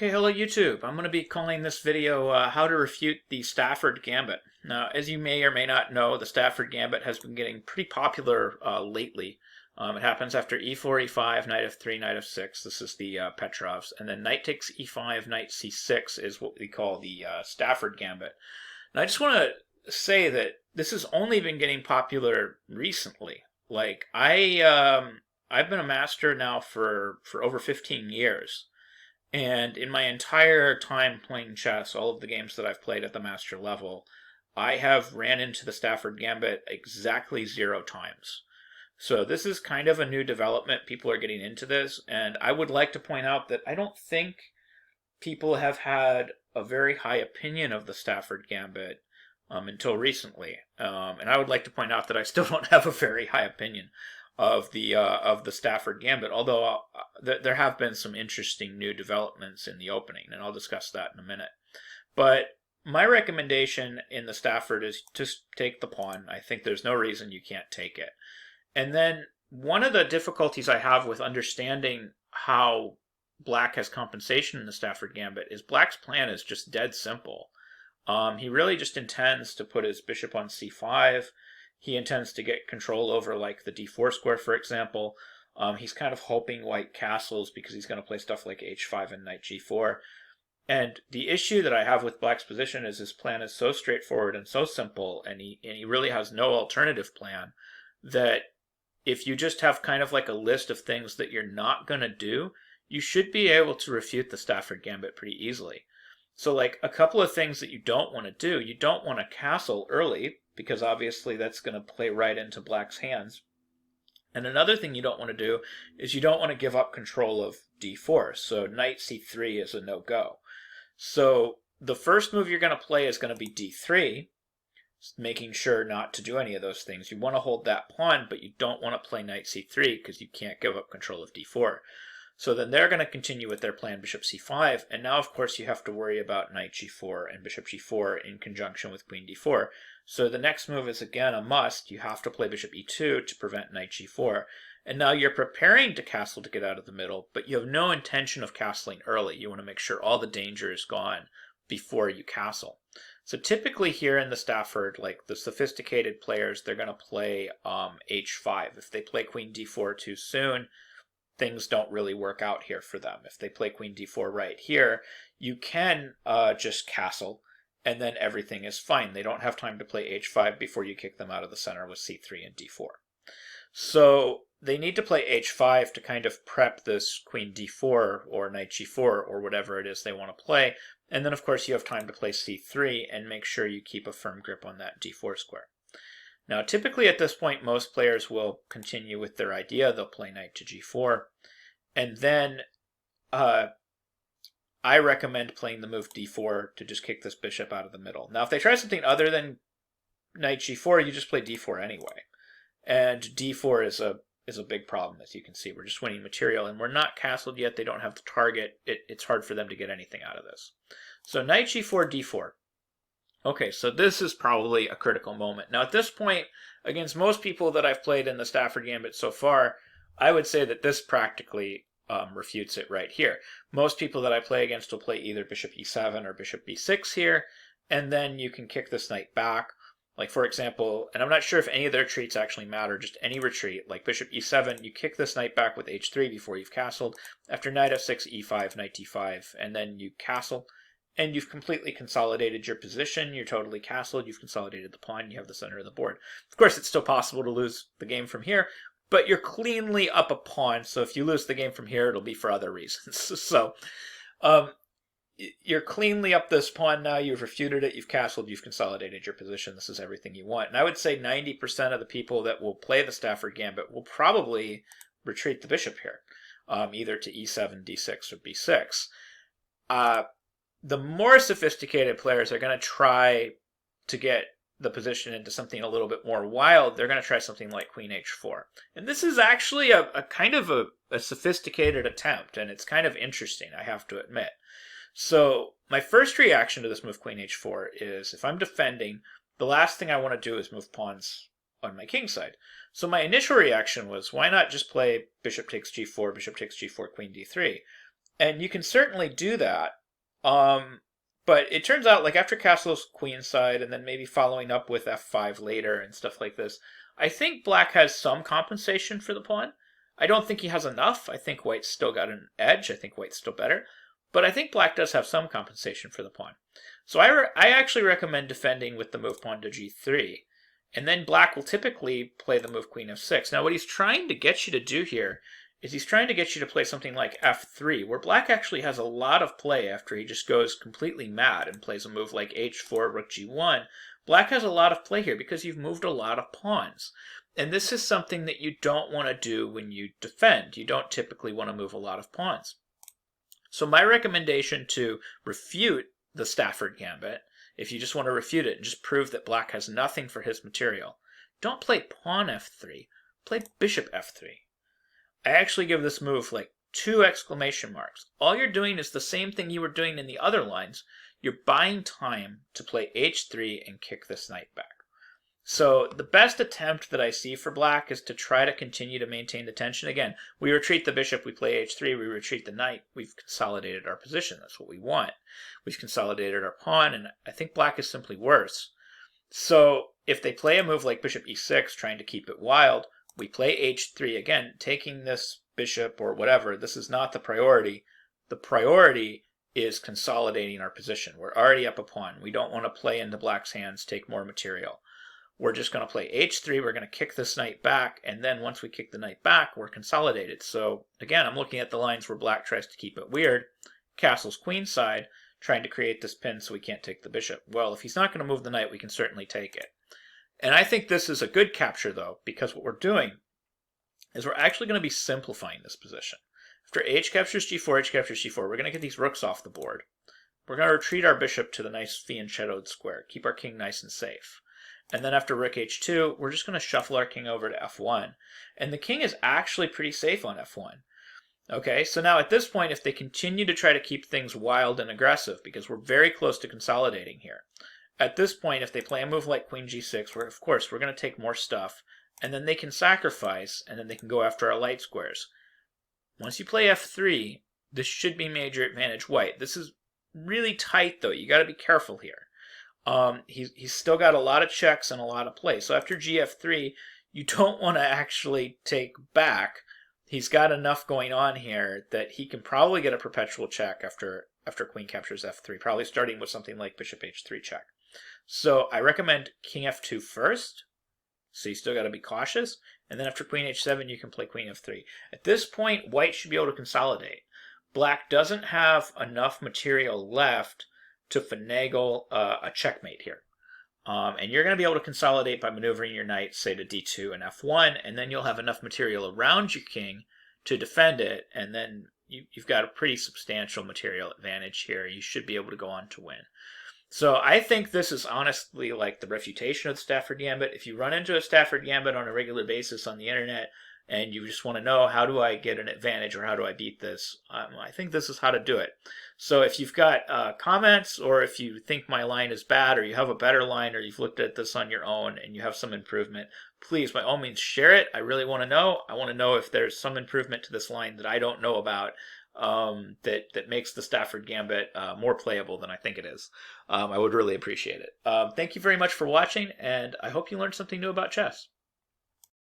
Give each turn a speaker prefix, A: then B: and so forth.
A: Okay, hello YouTube. I'm going to be calling this video How to Refute the Stafford Gambit. Now, as you may or may not know, the Stafford Gambit has been getting pretty popular lately. It happens after e4, e5, knight f3, knight f6. This is the Petrovs. And then knight takes e5, knight c6 is what we call the Stafford Gambit. And I just want to say that this has only been getting popular recently. Like, I've been a master now for over 15 years. And in my entire time playing chess, all of the games that I've played at the master level, I have ran into the Stafford Gambit exactly 0 times. So this is kind of a new development. People are getting into this, and I would like to point out that I don't think people have had a very high opinion of the Stafford Gambit until recently. And I would like to point out that I still don't have a very high opinion of the Stafford Gambit, although there have been some interesting new developments in the opening, and I'll discuss that in a minute. But my recommendation in the Stafford is just take the pawn. I think there's no reason you can't take it. And then one of the difficulties I have with understanding how Black has compensation in the Stafford Gambit is Black's plan is just dead simple. He really just intends to put his bishop on c5. He intends to get control over, like, the d4 square, for example. He's kind of hoping white castles because he's going to play stuff like h5 and knight g4. And the issue that I have with Black's position is his plan is so straightforward and so simple, and he really has no alternative plan, that if you just have kind of like a list of things that you're not going to do, you should be able to refute the Stafford Gambit pretty easily. So, like, a couple of things that you don't want to do, you don't want to castle early, because obviously that's going to play right into Black's hands. And another thing you don't want to do is you don't want to give up control of d4. So knight c3 is a no-go. So the first move you're going to play is going to be d3, making sure not to do any of those things. You want to hold that pawn, but you don't want to play knight c3 because you can't give up control of d4. So then they're going to continue with their plan bishop c5, and now of course you have to worry about knight g4 and bishop g4 in conjunction with queen d4. So the next move is again a must. You have to play bishop e2 to prevent knight g4. And now you're preparing to castle to get out of the middle, but you have no intention of castling early. You want to make sure all the danger is gone before you castle. So typically here in the Stafford, like the sophisticated players, they're going to play h5. If they play queen d4 too soon, things don't really work out here for them. If they play queen d4 right here, you can just castle, and then everything is fine. They don't have time to play h5 before you kick them out of the center with c3 and d4. So they need to play h5 to kind of prep this queen d4 or knight g4 or whatever it is they want to play. And then of course you have time to play c3 and make sure you keep a firm grip on that d4 square. Now, typically at this point, most players will continue with their idea. They'll play knight to g4. And then I recommend playing the move d4 to just kick this bishop out of the middle. Now, if they try something other than knight g4, you just play d4 anyway. And d4 is a big problem, as you can see. We're just winning material, and we're not castled yet. They don't have the target. It's hard for them to get anything out of this. So knight g4, d4. Okay, so this is probably a critical moment. Now, at this point, against most people that I've played in the Stafford Gambit so far, I would say that this practically refutes it right here. Most people that I play against will play either bishop e7 or bishop b6 here, and then you can kick this knight back. Like, for example, and I'm not sure if any of their retreats actually matter, just any retreat, like bishop e7, you kick this knight back with h3 before you've castled. After knight f6, e5, knight d5, and then you castle. And you've completely consolidated your position. You're totally castled. You've consolidated the pawn. You have the center of the board. Of course, it's still possible to lose the game from here, but you're cleanly up a pawn. So if you lose the game from here, it'll be for other reasons. So you're cleanly up this pawn now. You've refuted it. You've castled. You've consolidated your position. This is everything you want. And I would say 90% of the people that will play the Stafford Gambit will probably retreat the bishop here, either to e7, d6, or b6. The more sophisticated players are going to try to get the position into something a little bit more wild. They're going to try something like queen h4. And this is actually a kind of a sophisticated attempt, and it's kind of interesting, I have to admit. So my first reaction to this move queen h4 is, if I'm defending, the last thing I want to do is move pawns on my king side. So my initial reaction was, why not just play bishop takes g4, queen d3? And you can certainly do that. But it turns out, like after castle's queenside, and then maybe following up with f5 later and stuff like this, I think black has some compensation for the pawn. I don't think he has enough. I think white's still got an edge. I think white's still better. But I think black does have some compensation for the pawn. So I actually recommend defending with the move pawn to g3. And then black will typically play the move queen f6. Now what he's trying to get you to do here is he's trying to get you to play something like f3, where black actually has a lot of play after he just goes completely mad and plays a move like h4, rook g1. Black has a lot of play here because you've moved a lot of pawns. And this is something that you don't want to do when you defend. You don't typically want to move a lot of pawns. So my recommendation to refute the Stafford Gambit, if you just want to refute it and just prove that black has nothing for his material, don't play pawn f3, play bishop f3. I actually give this move like 2 exclamation marks. All you're doing is the same thing you were doing in the other lines. You're buying time to play h3 and kick this knight back. So the best attempt that I see for black is to try to continue to maintain the tension. Again, we retreat the bishop, we play h3, we retreat the knight, we've consolidated our position. That's what we want. We've consolidated our pawn, and I think black is simply worse. So if they play a move like bishop e6, trying to keep it wild, we play h3, again, taking this bishop or whatever. This is not the priority. The priority is consolidating our position. We're already up a pawn. We don't want to play into black's hands, take more material. We're just going to play h3. We're going to kick this knight back, and then once we kick the knight back, we're consolidated. So again, I'm looking at the lines where black tries to keep it weird. Castle's queenside, trying to create this pin so we can't take the bishop. Well, if he's not going to move the knight, we can certainly take it. And I think this is a good capture, though, because what we're doing is we're actually going to be simplifying this position. After h captures g4, h captures g4, we're going to get these rooks off the board. We're going to retreat our bishop to the nice fianchettoed square, keep our king nice and safe. And then after rook h2, we're just going to shuffle our king over to f1. And the king is actually pretty safe on f1. Okay, so now at this point, if they continue to try to keep things wild and aggressive, because we're very close to consolidating here, at this point, if they play a move like queen g6, where of course we're going to take more stuff, and then they can sacrifice, and then they can go after our light squares. Once you play f3, this should be major advantage white. This is really tight, though. You got to be careful here. He's still got a lot of checks and a lot of play. So after gf3, you don't want to actually take back. He's got enough going on here that he can probably get a perpetual check after queen captures f3, probably starting with something like bishop h3 check. So I recommend king f2 first, so you still got to be cautious, and then after queen h7 you can play queen f3. At this point, white should be able to consolidate. Black doesn't have enough material left to finagle a checkmate here. And you're going to be able to consolidate by maneuvering your knight, say, to d2 and f1, and then you'll have enough material around your king to defend it, and then you've got a pretty substantial material advantage here. You should be able to go on to win. So I think this is honestly like the refutation of the Stafford Gambit. If you run into a Stafford Gambit on a regular basis on the internet and you just want to know how do I get an advantage or how do I beat this, I think this is how to do it. So if you've got comments, or if you think my line is bad, or you have a better line, or you've looked at this on your own and you have some improvement, please by all means share it. I really want to know. I want to know if there's some improvement to this line that I don't know about. That makes the Stafford Gambit more playable than I think it is. I would really appreciate it. Thank you very much for watching, and I hope you learned something new about chess.